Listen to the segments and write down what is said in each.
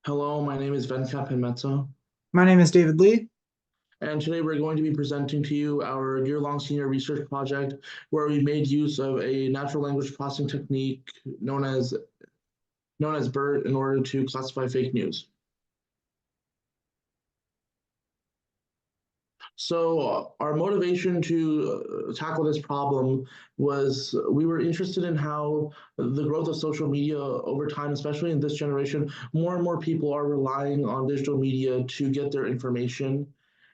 Hello, my name is Venkat Penmezza, My name is David Lee. and today we're going to be presenting to you our year-long senior research project where we made use of a natural language processing technique known as BERT in order to classify fake news. So our motivation to tackle this problem was we were interested in how the growth of social media over time, especially in this generation, more and more people are relying on digital media to get their information.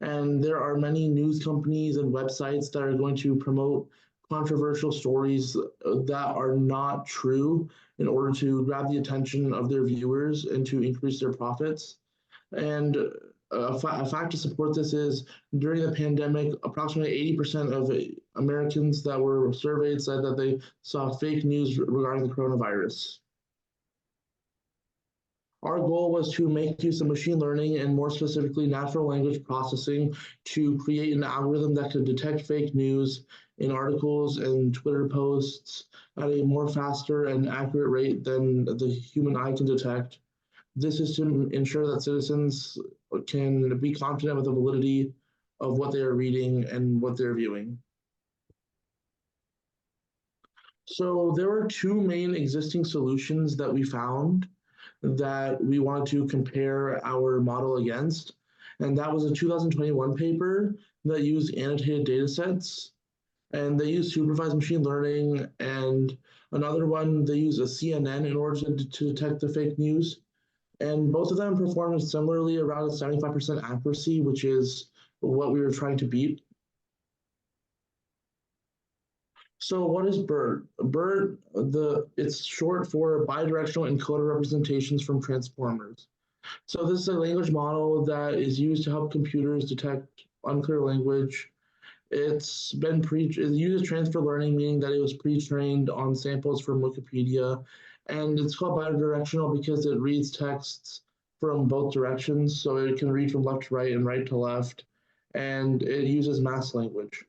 And there are many news companies and websites that are going to promote controversial stories that are not true in order to grab the attention of their viewers and to increase their profits. And a fact to support this is during the pandemic, approximately 80% of Americans that were surveyed said that they saw fake news regarding the coronavirus. Our goal was to make use of machine learning and more specifically natural language processing to create an algorithm that could detect fake news in articles and Twitter posts at a more faster and accurate rate than the human eye can detect. This is to ensure that citizens can be confident with the validity of what they are reading and what they're viewing. So there were two main existing solutions that we found that we wanted to compare our model against. And that was a 2021 paper that used annotated data sets, and they used supervised machine learning, and another one, they used a CNN in order to detect the fake news. And both of them performed similarly around a 75% accuracy, which is what we were trying to beat. So what is BERT? It's short for bidirectional encoder representations from transformers. So this is a language model that is used to help computers detect unclear language. It uses transfer learning, meaning that it was pre-trained on samples from Wikipedia, and it's called bidirectional because it reads texts from both directions, so it can read from left to right and right to left, and it uses mass language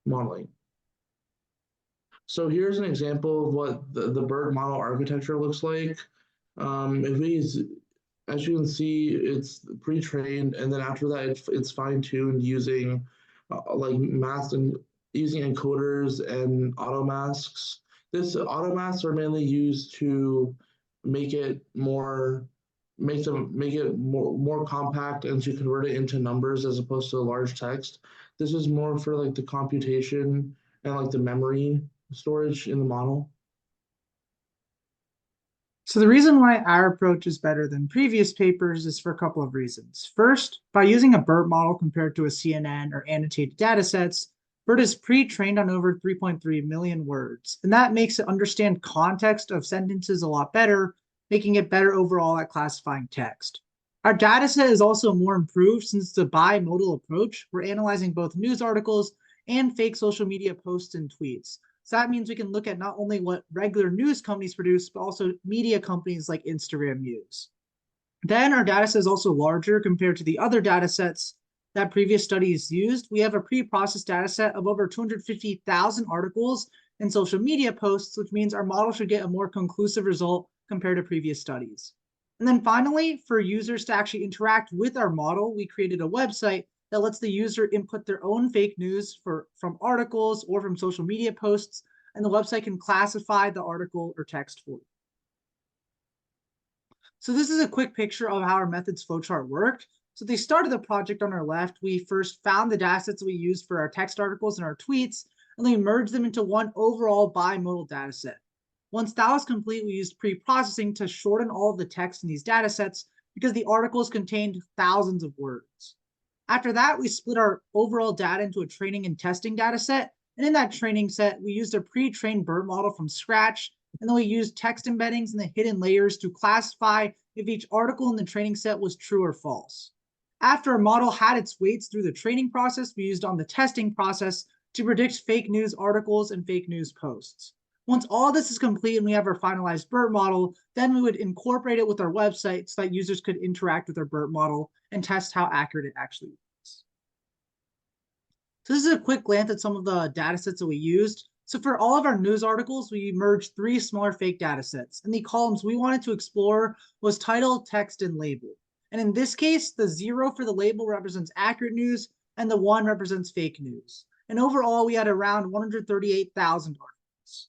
modeling. So here's an example of what the BERT model architecture looks like. If we, as you can see, it's pre-trained, and then after that, it's fine-tuned using like mask and using encoders and auto masks. This auto masks are mainly used to make it more make it more compact and to convert it into numbers as opposed to large text. This is more for like the computation and like the memory storage in the model. So the reason why our approach is better than previous papers is for a couple of reasons. First, by using a BERT model compared to a CNN or annotated datasets, BERT is pre-trained on over 3.3 million words, and that makes it understand context of sentences a lot better, making it better overall at classifying text. Our dataset is also more improved since it's a bimodal approach. We're analyzing both news articles and fake social media posts and tweets. So that means we can look at not only what regular news companies produce, but also media companies like Instagram use. Then our data set is also larger compared to the other data sets that previous studies used. We have a pre-processed data set of over 250,000 articles and social media posts, which means our model should get a more conclusive result compared to previous studies. And then finally, for users to actually interact with our model, we created a website that lets the user input their own fake news from articles or from social media posts, and the website can classify the article or text for you. So this is a quick picture of how our methods flowchart worked. So they started the project on our left. We first found the datasets we used for our text articles and our tweets, and then we merged them into one overall bimodal dataset. Once that was complete, we used pre-processing to shorten all of the text in these datasets because the articles contained thousands of words. After that, we split our overall data into a training and testing data set. And in that training set, we used a pre-trained BERT model from scratch. And then we used text embeddings and the hidden layers to classify if each article in the training set was true or false. After our model had its weights through the training process, we used on the testing process to predict fake news articles and fake news posts. Once all this is complete and we have our finalized BERT model, then we would incorporate it with our website so that users could interact with our BERT model and test how accurate it actually is. So this is a quick glance at some of the data sets that we used. So for all of our news articles, we merged 3 smaller fake data sets, and the columns we wanted to explore was title, text, and label. And in this case, the 0 for the label represents accurate news, and the 1 represents fake news. And overall, we had around 138,000 articles.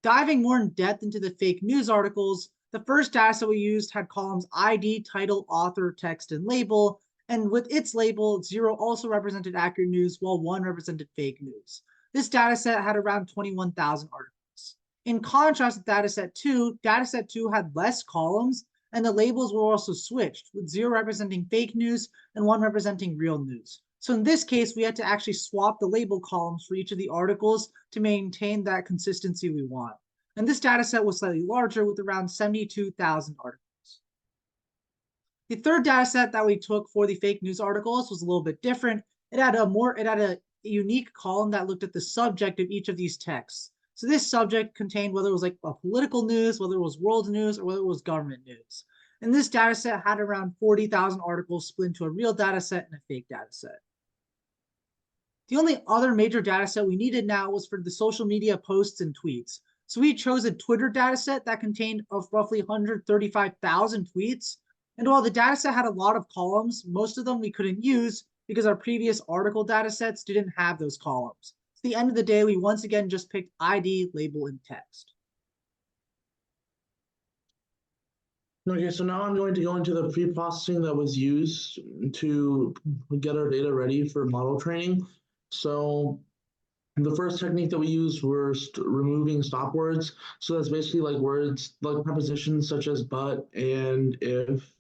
Diving more in depth into the fake news articles, the first dataset we used had columns ID, title, author, text, and label. And with its label, 0 also represented accurate news, while 1 represented fake news. This dataset had around 21,000 articles. In contrast with dataset 2 had less columns, and the labels were also switched, with 0 representing fake news and 1 representing real news. So in this case, we had to actually swap the label columns for each of the articles to maintain that consistency we want. And this data set was slightly larger with around 72,000 articles. The third data set that we took for the fake news articles was a little bit different. It had a unique column that looked at the subject of each of these texts. So this subject contained whether it was like a political news, whether it was world news, or whether it was government news. And this data set had around 40,000 articles split into a real data set and a fake data set. The only other major data set we needed now was for the social media posts and tweets. So we chose a Twitter dataset that contained of roughly 135,000 tweets. And while the dataset had a lot of columns, most of them we couldn't use because our previous article datasets didn't have those columns. At the end of the day, we once again just picked ID, label, and text. Okay, so now I'm going to go into the pre-processing that was used to get our data ready for model training. So the first technique that we used was removing stop words. So that's basically like words, like prepositions such as but and if.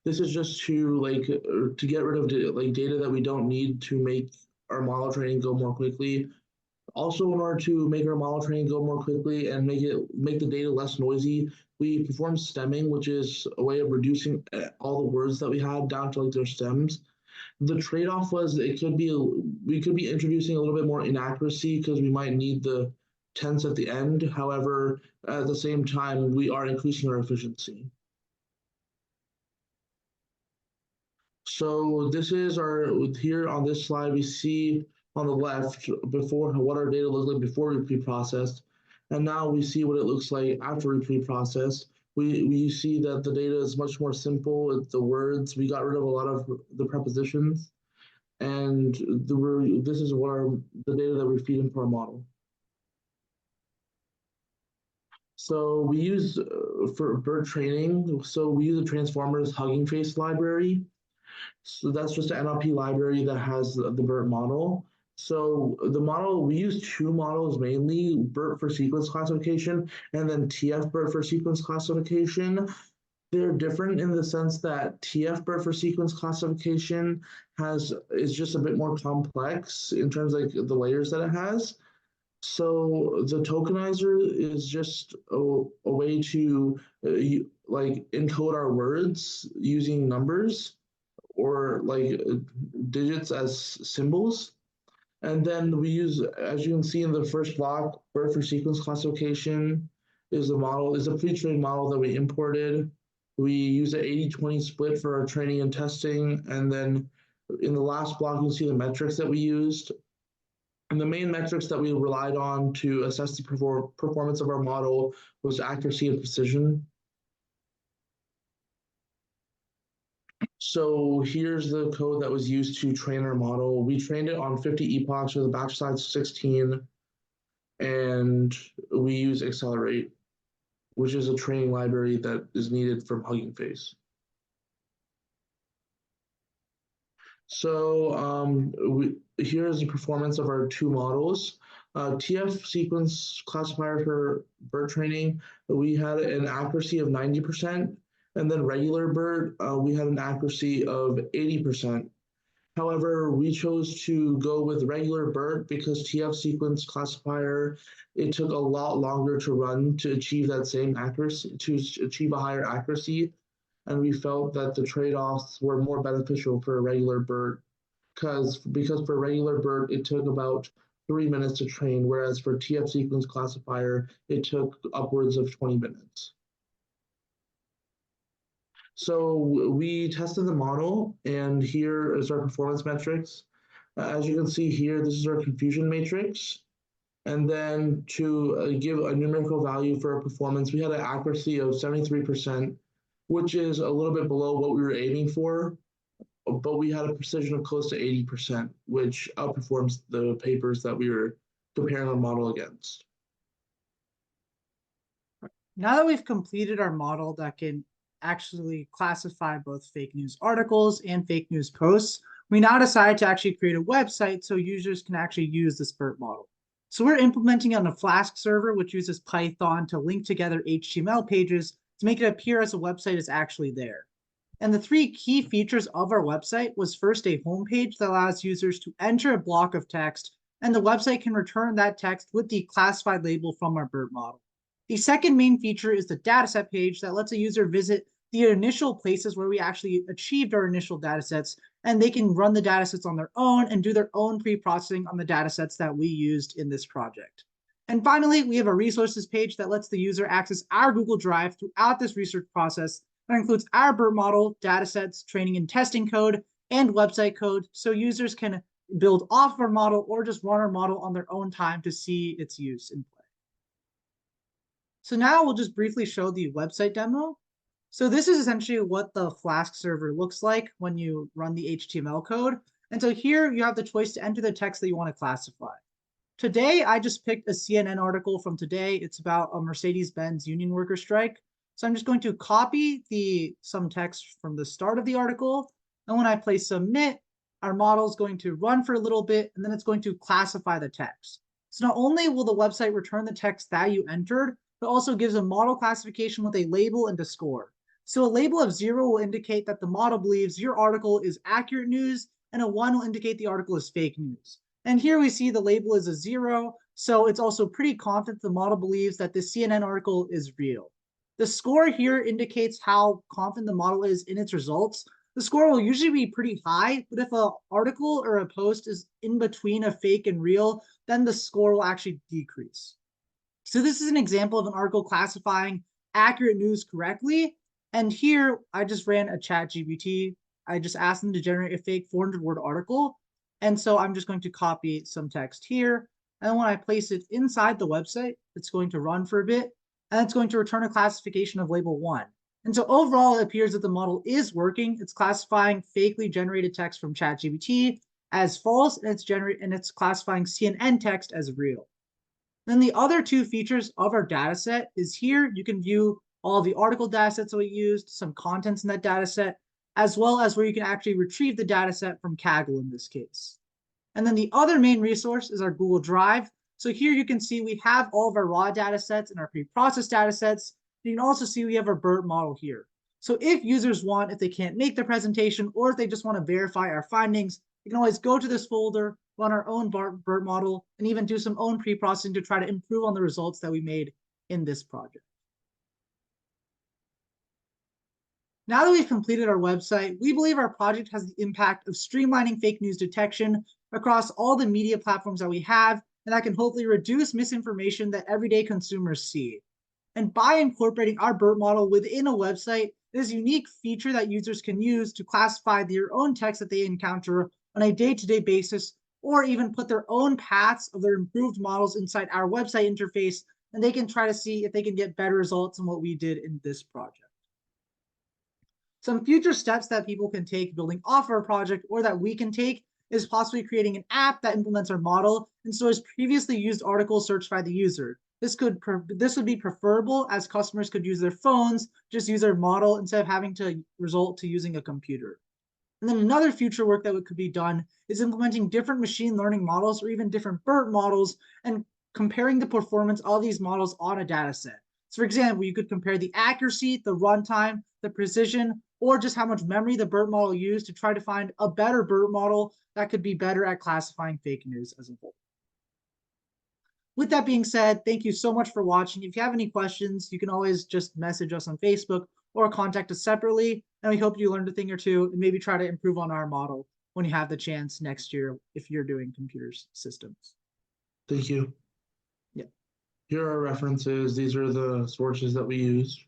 This is just to get rid of data that we don't need to make our model training go more quickly. Also, in order to make our model training go more quickly and make the data less noisy, we perform stemming, which is a way of reducing all the words that we had down to like their stems. The trade-off was we could be introducing a little bit more inaccuracy because we might need the tense at the end. However, at the same time, we are increasing our efficiency. So this is here on this slide, we see on the left before what our data looked like before we pre-processed. And now we see what it looks like after we pre-process. We see that the data is much more simple with the words. We got rid of a lot of the prepositions. And this is the data that we feed into our model. So we use for BERT training, so we use a Transformers Hugging Face library. So that's just an NLP library that has the BERT model. So the model, we use 2 models mainly, BERT for sequence classification and then TF-BERT for sequence classification. They're different in the sense that TF-BERT for sequence classification is just a bit more complex in terms of like the layers that it has. So the tokenizer is just a way to like encode our words using numbers or like digits as symbols. And then we use, as you can see in the first block, BERT for sequence classification is a pre-trained model that we imported. We use an 80-20 split for our training and testing. And then in the last block, you'll see the metrics that we used. And the main metrics that we relied on to assess the performance of our model was accuracy and precision. So here's the code that was used to train our model. We trained it on 50 epochs with a batch size 16, and we use Accelerate, which is a training library that is needed from Hugging Face. So here's the performance of our 2 models. TF sequence classifier for BERT training, we had an accuracy of 90%, and then regular BERT, we had an accuracy of 80%. However, we chose to go with regular BERT because TF sequence classifier, it took a lot longer to run to achieve that same accuracy, to achieve a higher accuracy. And we felt that the trade-offs were more beneficial for a regular BERT because for regular BERT, it took about 3 minutes to train, whereas for TF sequence classifier, it took upwards of 20 minutes. So we tested the model, and here is our performance metrics. As you can see here, this is our confusion matrix. And then to give a numerical value for our performance, we had an accuracy of 73%, which is a little bit below what we were aiming for, but we had a precision of close to 80%, which outperforms the papers that we were comparing our model against. Now that we've completed our model that can actually classify both fake news articles and fake news posts, we now decide to actually create a website so users can actually use this BERT model. So we're implementing on a Flask server, which uses Python to link together HTML pages to make it appear as a website is actually there. And the three key features of our website was first a homepage that allows users to enter a block of text, and the website can return that text with the classified label from our BERT model. The second main feature is the dataset page that lets a user visit the initial places where we actually achieved our initial datasets, and they can run the datasets on their own and do their own pre-processing on the datasets that we used in this project. And finally, we have a resources page that lets the user access our Google Drive throughout this research process. That includes our BERT model, datasets, training and testing code, and website code, so users can build off our model or just run our model on their own time to see its use in play. So now we'll just briefly show the website demo. So this is essentially what the Flask server looks like when you run the HTML code. And so here you have the choice to enter the text that you want to classify. Today, I just picked a CNN article from today. It's about a Mercedes-Benz union worker strike. So I'm just going to copy some text from the start of the article. And when I place submit, our model is going to run for a little bit, and then it's going to classify the text. So not only will the website return the text that you entered, but also gives a model classification with a label and a score. So a label of 0 will indicate that the model believes your article is accurate news, and a 1 will indicate the article is fake news. And here we see the label is a 0, so it's also pretty confident the model believes that the CNN article is real. The score here indicates how confident the model is in its results. The score will usually be pretty high, but if an article or a post is in between a fake and real, then the score will actually decrease. So this is an example of an article classifying accurate news correctly. And here I just ran a ChatGPT. I just asked them to generate a fake 400-word article. And so I'm just going to copy some text here. And when I place it inside the website, it's going to run for a bit. And it's going to return a classification of label 1. And so overall, it appears that the model is working. It's classifying fakely generated text from ChatGPT as false, and it's classifying CNN text as real. Then the other two features of our data set is here. You can view all the article data sets that we used, some contents in that data set, as well as where you can actually retrieve the data set from Kaggle in this case. And then the other main resource is our Google Drive. So here you can see we have all of our raw data sets and our pre-processed data sets. You can also see we have our BERT model here. So if users want, if they can't make the presentation, or if they just want to verify our findings, you can always go to this folder, run our own BERT model, and even do some own pre-processing to try to improve on the results that we made in this project. Now that we've completed our website, we believe our project has the impact of streamlining fake news detection across all the media platforms that we have, and that can hopefully reduce misinformation that everyday consumers see. And by incorporating our BERT model within a website, it is a unique feature that users can use to classify their own text that they encounter on a day-to-day basis, or even put their own paths of their improved models inside our website interface, and they can try to see if they can get better results than what we did in this project. Some future steps that people can take building off our project, or that we can take, is possibly creating an app that implements our model and stores previously used articles searched by the user. This would be preferable, as customers could use their phones, just use their model instead of having to resort to using a computer. And then another future work that could be done is implementing different machine learning models, or even different BERT models, and comparing the performance of these models on a data set. So for example, you could compare the accuracy, the runtime, the precision, or just how much memory the BERT model used to try to find a better BERT model that could be better at classifying fake news as a whole. With that being said, thank you so much for watching. If you have any questions, you can always just message us on Facebook or contact us separately. And we hope you learned a thing or two and maybe try to improve on our model when you have the chance next year if you're doing computer systems. Thank you. Yeah. Here are references. These are the sources that we use.